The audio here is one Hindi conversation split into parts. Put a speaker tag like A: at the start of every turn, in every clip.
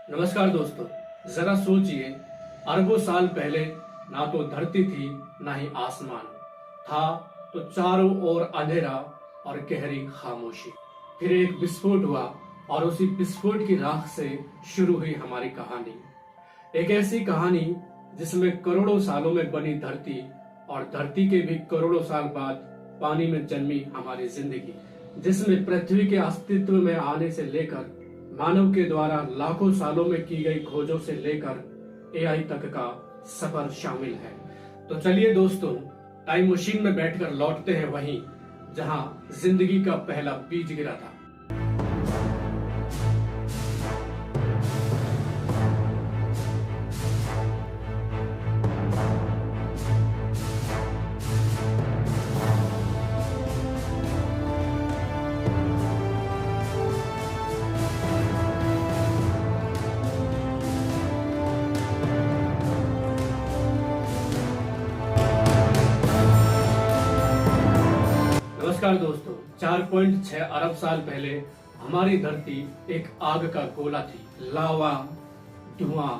A: नमस्कार दोस्तों, जरा सोचिए, अरबों साल पहले ना तो धरती थी ना ही आसमान था, तो चारों ओर अंधेरा और गहरी खामोशी। फिर एक विस्फोट हुआ और उसी विस्फोट की राख से शुरू हुई हमारी कहानी। एक ऐसी कहानी जिसमें करोड़ों सालों में बनी धरती और धरती के भी करोड़ों साल बाद पानी में जन्मी हमारी जिंदगी, जिसमें पृथ्वी के अस्तित्व में आने से लेकर मानव के द्वारा लाखों सालों में की गई खोजों से लेकर एआई तक का सफर शामिल है। तो चलिए दोस्तों, टाइम मशीन में बैठकर लौटते हैं वहीं जहां जिंदगी का पहला बीज गिरा था। नमस्कार दोस्तों, 4.6 अरब साल पहले हमारी धरती एक आग का गोला थी। लावा, धुआं,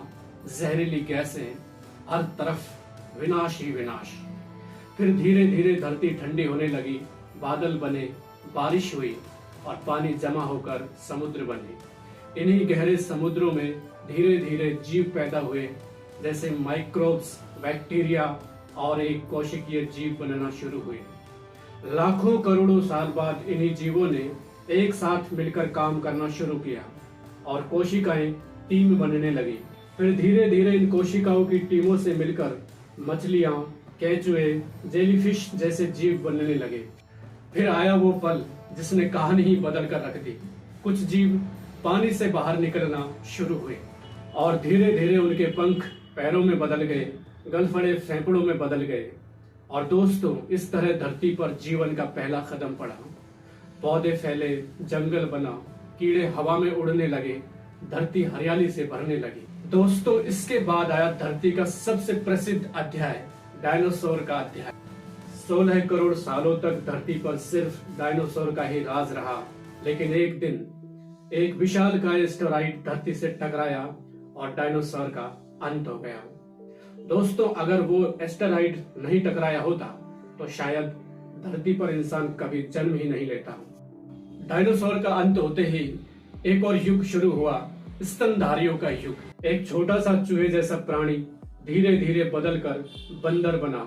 A: जहरीली गैसें, हर तरफ विनाश ही विनाश। फिर धीरे धीरे धरती ठंडी होने लगी, बादल बने, बारिश हुई और पानी जमा होकर समुद्र बने। इन्हीं गहरे समुद्रों में धीरे धीरे जीव पैदा हुए, जैसे माइक्रोब्स, बैक्टीरिया और एक कोशिकीय जीव बनना शुरू हुए। लाखों करोड़ों साल बाद इन्हीं जीवों ने एक साथ मिलकर काम करना शुरू किया और कोशिकाएं टीम बनने लगी। फिर धीरे धीरे इन कोशिकाओं की टीमों से मिलकर मछलियां, केंचुए, जेलीफिश जैसे जीव बनने लगे। फिर आया वो पल जिसने कहानी ही बदल कर रख दी। कुछ जीव पानी से बाहर निकलना शुरू हुए और धीरे धीरे उनके पंख पैरों में बदल गए, गलफड़े फेफड़ों में बदल गए। और दोस्तों, इस तरह धरती पर जीवन का पहला कदम पड़ा। पौधे फैले, जंगल बना, कीड़े हवा में उड़ने लगे, धरती हरियाली से भरने लगी। दोस्तों, इसके बाद आया धरती का सबसे प्रसिद्ध अध्याय, डायनासोर का अध्याय। 16 करोड़ सालों तक धरती पर सिर्फ डायनासोर का ही राज रहा, लेकिन एक दिन एक विशालकाय एस्टेरॉइड धरती से टकराया और डायनासोर का अंत हो गया। दोस्तों, अगर वो एस्टेरॉइड नहीं टकराया होता तो शायद धरती पर इंसान कभी जन्म ही नहीं लेता। डायनासोर का अंत होते ही एक और युग शुरू हुआ, स्तनधारियों का युग। एक छोटा सा चूहे जैसा प्राणी धीरे धीरे बदलकर बंदर बना,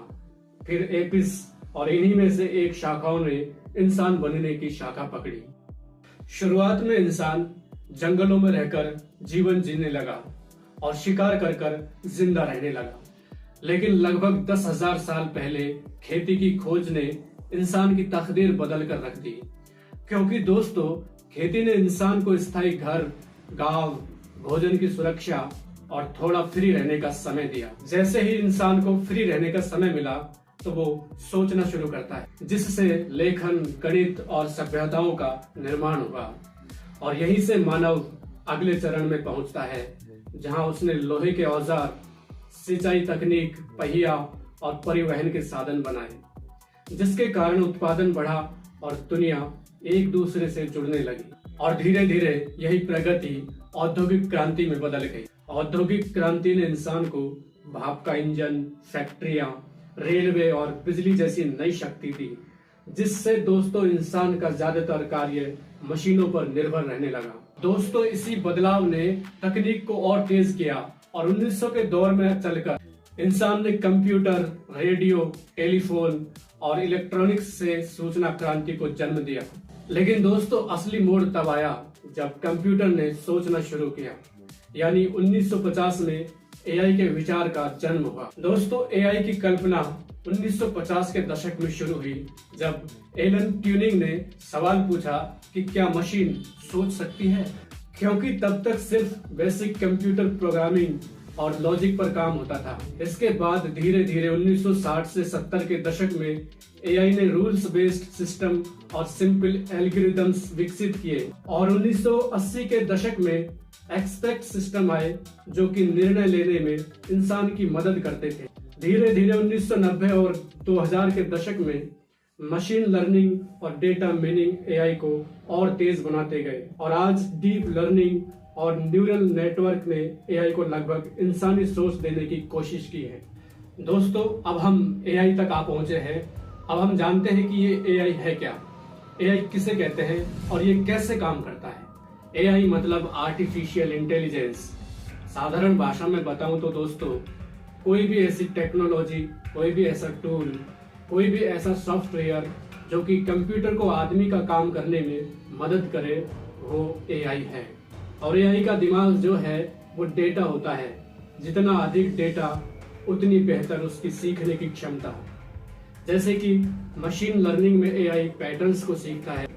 A: फिर एपिस, और इन्हीं में से एक शाखाओं ने इंसान बनने की शाखा पकड़ी। शुरुआत में इंसान जंगलों में रहकर जीवन जीने लगा और शिकार कर कर जिंदा रहने लगा। लेकिन लगभग 10,000 साल पहले खेती की खोज ने इंसान की तकदीर बदल कर रख दी। क्योंकि दोस्तों, खेती ने इंसान को स्थायी घर, गांव, भोजन की सुरक्षा और थोड़ा फ्री रहने का समय दिया। जैसे ही इंसान को फ्री रहने का समय मिला तो वो सोचना शुरू करता है, जिससे लेखन, गणित और सभ्यताओं का निर्माण हुआ। और यहीं से मानव अगले चरण में पहुंचता है, जहां उसने लोहे के औजार, सिंचाई तकनीक, पहिया और परिवहन के साधन बनाए, जिसके कारण उत्पादन बढ़ा और दुनिया एक दूसरे से जुड़ने लगी। और धीरे धीरे यही प्रगति औद्योगिक क्रांति में बदल गई। औद्योगिक क्रांति ने इंसान को भाप का इंजन, फैक्ट्रियां, रेलवे और बिजली जैसी नई शक्ति दी, जिससे दोस्तों इंसान का ज्यादातर कार्य मशीनों पर निर्भर रहने लगा। दोस्तों, इसी बदलाव ने तकनीक को और तेज किया और 1900 के दौर में चलकर इंसान ने कंप्यूटर, रेडियो, टेलीफोन और इलेक्ट्रॉनिक्स से सूचना क्रांति को जन्म दिया। लेकिन दोस्तों, असली मोड़ तब आया जब कंप्यूटर ने सोचना शुरू किया, यानी 1950 में एआई के विचार का जन्म हुआ। दोस्तों, एआई की कल्पना 1950 के दशक में शुरू हुई, जब एलन ट्यूरिंग ने सवाल पूछा कि क्या मशीन सोच सकती है, क्योंकि तब तक सिर्फ बेसिक कंप्यूटर प्रोग्रामिंग और लॉजिक पर काम होता था। इसके बाद धीरे धीरे 1960 से 70 के दशक में एआई ने रूल्स बेस्ड सिस्टम और सिंपल एल्गोरिथम्स विकसित किए और 1980 के दशक में एक्सपेक्ट सिस्टम आए, जो कि निर्णय लेने में इंसान की मदद करते थे। धीरे धीरे 1990 और 2000 के दशक में मशीन लर्निंग और डेटा मीनिंग एआई को और तेज बनाते गए और आज डीप लर्निंग और न्यूरल नेटवर्क ने एआई को लगभग इंसानी सोच देने की कोशिश की है। दोस्तों, अब हम एआई तक आ पहुंचे हैं। अब हम जानते हैं कि ये एआई है क्या, एआई किसे कहते हैं और ये कैसे काम करता है। एआई मतलब आर्टिफिशियल इंटेलिजेंस। साधारण भाषा में बताऊं तो दोस्तों, कोई भी ऐसी टेक्नोलॉजी, कोई भी ऐसा टूल, कोई भी ऐसा सॉफ्टवेयर जो कि कंप्यूटर को आदमी का काम करने में मदद करे, वो एआई है। और एआई का दिमाग जो है वो डेटा होता है। जितना अधिक डेटा उतनी बेहतर उसकी सीखने की क्षमता। जैसे कि मशीन लर्निंग में एआई पैटर्न्स को सीखता है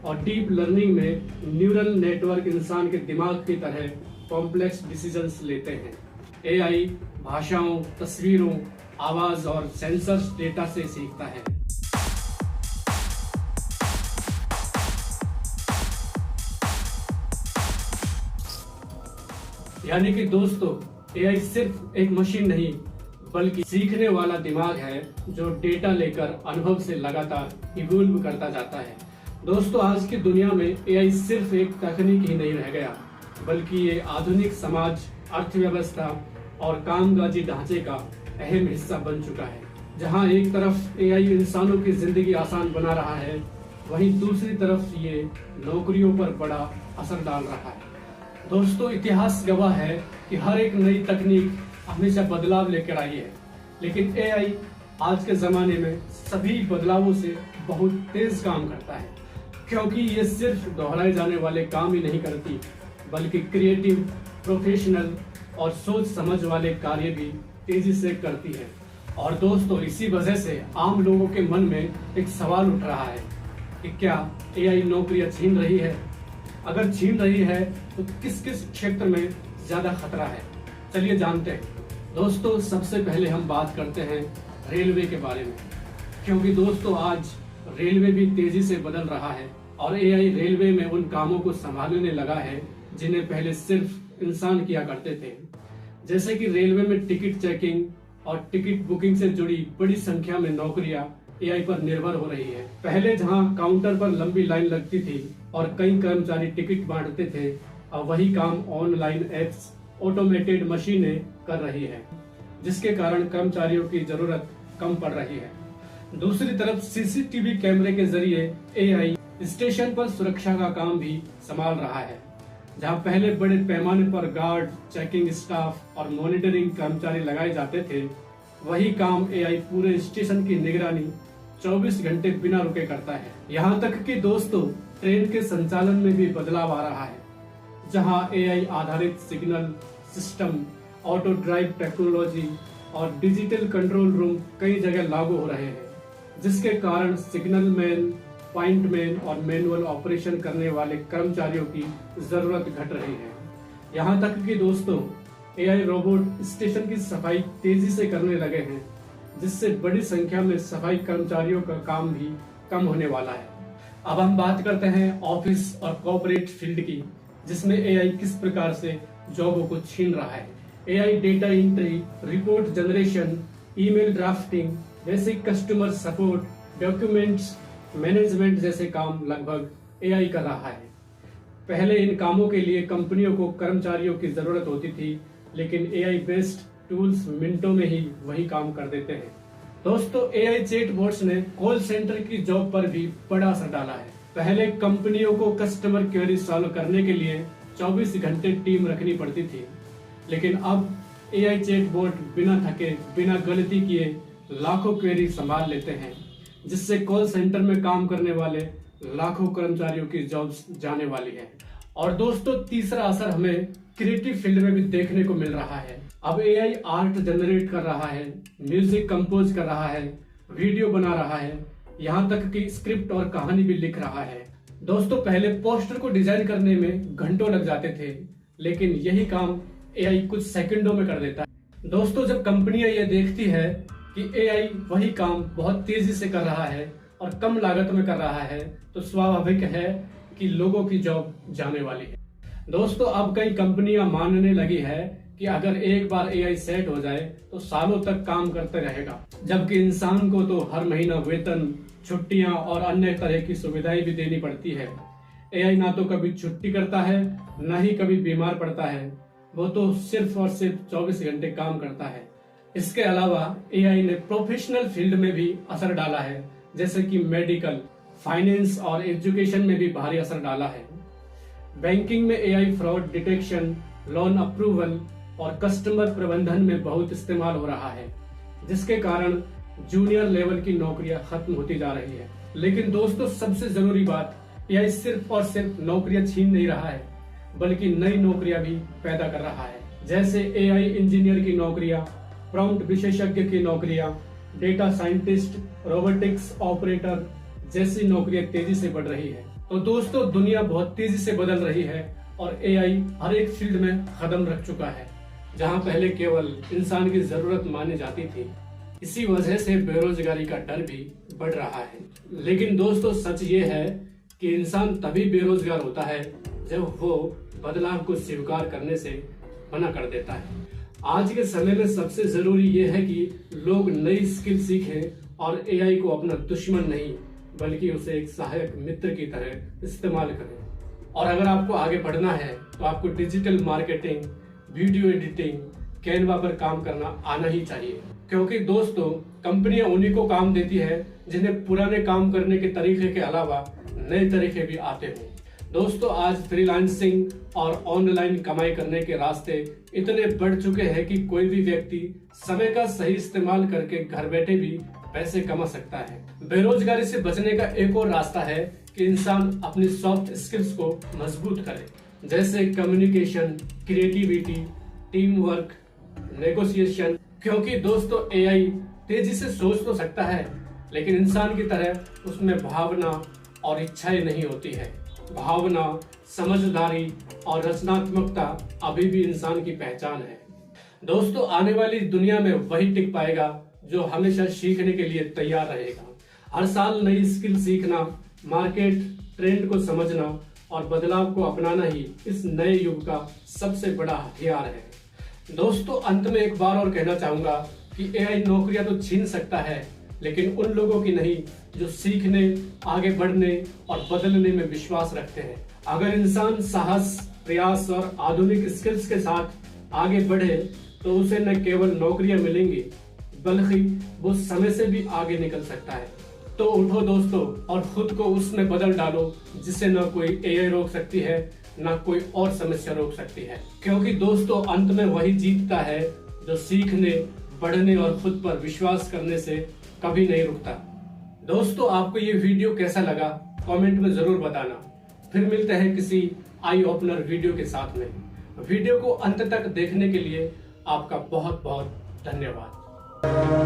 A: और डीप लर्निंग में न्यूरल नेटवर्क इंसान के दिमाग की तरह कॉम्प्लेक्स डिसीजंस लेते हैं। एआई भाषाओं, तस्वीरों, आवाज और सेंसर्स डेटा से सीखता है। यानी कि दोस्तों, एआई सिर्फ एक मशीन नहीं बल्कि सीखने वाला दिमाग है जो डेटा लेकर अनुभव से लगातार इवॉल्व करता जाता है। दोस्तों, आज की दुनिया में एआई सिर्फ एक तकनीक ही नहीं रह गया, बल्कि ये आधुनिक समाज, अर्थव्यवस्था और कामकाजी ढांचे का अहम हिस्सा बन चुका है। जहां एक तरफ एआई इंसानों की जिंदगी आसान बना रहा है, वहीं दूसरी तरफ ये नौकरियों पर बड़ा असर डाल रहा है। दोस्तों, इतिहास गवाह है कि हर एक नई तकनीक हमेशा बदलाव लेकर आई है, लेकिन एआई आज के जमाने में सभी बदलावों से बहुत तेज काम करता है, क्योंकि ये सिर्फ दोहराए जाने वाले काम ही नहीं करती, बल्कि क्रिएटिव, प्रोफेशनल और सोच समझ वाले कार्य भी तेजी से करती है। और दोस्तों, इसी वजह से आम लोगों के मन में एक सवाल उठ रहा है कि क्या एआई नौकरियां छीन रही है? अगर छीन रही है तो किस किस क्षेत्र में ज्यादा खतरा है, चलिए जानते हैं। दोस्तों, सबसे पहले हम बात करते हैं रेलवे के बारे में, क्योंकि दोस्तों आज रेलवे भी तेजी से बदल रहा है और एआई रेलवे में उन कामों को संभालने लगा है जिन्हें पहले सिर्फ इंसान किया करते थे। जैसे कि रेलवे में टिकट चेकिंग और टिकट बुकिंग से जुड़ी बड़ी संख्या में नौकरियां एआई पर निर्भर हो रही है। पहले जहां काउंटर पर लंबी लाइन लगती थी और कई कर्मचारी टिकट बांटते थे, अब वही काम ऑनलाइन एप्स, ऑटोमेटेड मशीनें कर रही है, जिसके कारण कर्मचारियों की जरूरत कम पड़ रही है। दूसरी तरफ सीसीटीवी कैमरे के जरिए एआई स्टेशन पर सुरक्षा का काम भी संभाल रहा है। जहां पहले बड़े पैमाने पर गार्ड, चेकिंग स्टाफ और मॉनिटरिंग कर्मचारी लगाए जाते थे, वही काम एआई पूरे स्टेशन की निगरानी 24 घंटे बिना रुके करता है। यहाँ तक कि दोस्तों, ट्रेन के संचालन में भी बदलाव आ रहा है, जहां एआई आधारित signal system, auto drive technology और डिजिटल कंट्रोल रूम कई जगह लागू हो रहे हैं, जिसके कारण सिग्नल मैन, पॉइंट मैन और मैनुअल ऑपरेशन करने वाले कर्मचारियों की जरूरत घट रही है। यहाँ तक कि दोस्तों, एआई रोबोट स्टेशन की सफाई तेजी से करने लगे हैं, जिससे बड़ी संख्या में सफाई कर्मचारियों का काम भी कम होने वाला है। अब हम बात करते हैं ऑफिस और कॉर्पोरेट फील्ड की, जिसमें एआई किस प्रकार से जॉबों को छीन रहा है। AI data entry, report generation, email drafting, basic customer support, documents management जैसे काम लगभग एआई कर रहा है। पहले इन कामों के लिए कंपनियों को कर्मचारियों की जरूरत होती थी, लेकिन एआई बेस्ड टूल्स मिनटों में ही वही काम कर देते हैं। दोस्तों, एआई चैटबॉट्स ने कॉल सेंटर की जॉब पर भी बड़ा असर डाला है। पहले कंपनियों को कस्टमर क्वेरी सॉल्व करने के लिए 24 घंटे टीम रखनी पड़ती थी, लेकिन अब एआई चैटबॉट बिना थके, बिना गलती किए लाखों क्वेरी संभाल लेते हैं, जिससे कॉल सेंटर में काम करने वाले लाखों कर्मचारियों की जॉब्स जाने वाली है। और दोस्तों, तीसरा असर हमें क्रिएटिव फील्ड में भी देखने को मिल रहा है। अब एआई आर्ट जनरेट कर रहा है, म्यूजिक कंपोज कर रहा है, वीडियो बना रहा है, यहाँ तक कि स्क्रिप्ट और कहानी भी लिख रहा है। दोस्तों, पहले पोस्टर को डिजाइन करने में घंटों लग जाते थे, लेकिन यही काम एआई कुछ सेकंडों में कर देता है। दोस्तों, जब कंपनियां ये देखती है कि एआई वही काम बहुत तेजी से कर रहा है और कम लागत में कर रहा है, तो स्वाभाविक है कि लोगों की जॉब जाने वाली है। दोस्तों, अब कई कंपनियां मानने लगी है कि अगर एक बार एआई सेट हो जाए तो सालों तक काम करते रहेगा, जबकि इंसान को तो हर महीना वेतन, छुट्टियां और अन्य तरह की सुविधाएं भी देनी पड़ती है। एआई ना तो कभी छुट्टी करता है, ना ही कभी बीमार पड़ता है। वो तो सिर्फ और सिर्फ 24 घंटे काम करता है। इसके अलावा एआई ने प्रोफेशनल फील्ड में भी असर डाला है, जैसे कि मेडिकल, फाइनेंस और एजुकेशन में भी भारी असर डाला है। बैंकिंग में AI fraud detection, loan approval और कस्टमर प्रबंधन में बहुत इस्तेमाल हो रहा है, जिसके कारण जूनियर लेवल की नौकरियां खत्म होती जा रही है। लेकिन दोस्तों, सबसे जरूरी बात, एआई सिर्फ और सिर्फ नौकरियां छीन नहीं रहा है, बल्कि नई नौकरियां भी पैदा कर रहा है। जैसे एआई इंजीनियर की नौकरियां, प्रॉम्प्ट विशेषज्ञ की नौकरियां, डेटा साइंटिस्ट, रोबोटिक्स ऑपरेटर जैसी नौकरियां तेजी से बढ़ रही है। तो दोस्तों, दुनिया बहुत तेजी से बदल रही है और एआई हर एक फील्ड में कदम रख चुका है, जहां पहले केवल इंसान की जरूरत मानी जाती थी। इसी वजह से बेरोजगारी का डर भी बढ़ रहा है। लेकिन दोस्तों, सच ये है कि इंसान तभी बेरोजगार होता है जब वो बदलाव को स्वीकार करने से मना कर देता है। आज के समय में सबसे जरूरी ये है कि लोग नई स्किल सीखें और एआई को अपना दुश्मन नहीं, बल्कि उसे एक सहायक मित्र की तरह इस्तेमाल करें। और अगर आपको आगे बढ़ना है तो आपको digital marketing, video editing, Canva पर काम करना आना ही चाहिए। क्योंकि दोस्तों, कंपनियां उन्हीं को काम देती है जिन्हें पुराने काम करने के तरीके के अलावा नए तरीके भी आते हों। दोस्तों, आज फ्रीलांसिंग और ऑनलाइन कमाई करने के रास्ते इतने बढ़ चुके हैं कि कोई भी व्यक्ति समय का सही इस्तेमाल करके घर बैठे भी पैसे कमा सकता है। बेरोजगारी से बचने का एक और रास्ता है कि इंसान अपनी सॉफ्ट स्किल्स को मजबूत करे, जैसे communication, creativity, team work, negotiation. क्योंकि दोस्तों, एआई तेजी से सोच तो सकता है, लेकिन इंसान की तरह उसमें भावना और इच्छाएं नहीं होती है। भावना, समझदारी और रचनात्मकता अभी भी इंसान की पहचान है। दोस्तों, आने वाली दुनिया में वही टिक पाएगा जो हमेशा सीखने के लिए तैयार रहेगा। हर साल नई स्किल सीखना, मार्केट ट्रेंड को समझना और बदलाव को अपनाना ही इस नए युग का सबसे बड़ा हथियार है। दोस्तों, अंत में एक बार और कहना चाहूंगा कि एआई नौकरियां तो छीन सकता है, लेकिन उन लोगों की नहीं जो सीखने, आगे बढ़ने और बदलने में विश्वास रखते हैं। अगर इंसान साहस, प्रयास और आधुनिक स्किल्स के साथ आगे बढ़े तो उसे न केवल नौकरियां मिलेंगी, बल्कि वो समय से भी आगे निकल सकता है। तो उठो दोस्तों और खुद को उसमें बदल डालो जिसे न कोई एआई रोक सकती है, न कोई और समस्या रोक सकती है। क्योंकि दोस्तों, अंत में वही जीतता है जो सीखने, बढ़ने और खुद पर विश्वास करने से कभी नहीं रुकता। दोस्तों, आपको ये वीडियो कैसा लगा कमेंट में जरूर बताना। फिर मिलते हैं किसी आई ओपनर वीडियो के साथ में। वीडियो को अंत तक देखने के लिए आपका बहुत बहुत धन्यवाद।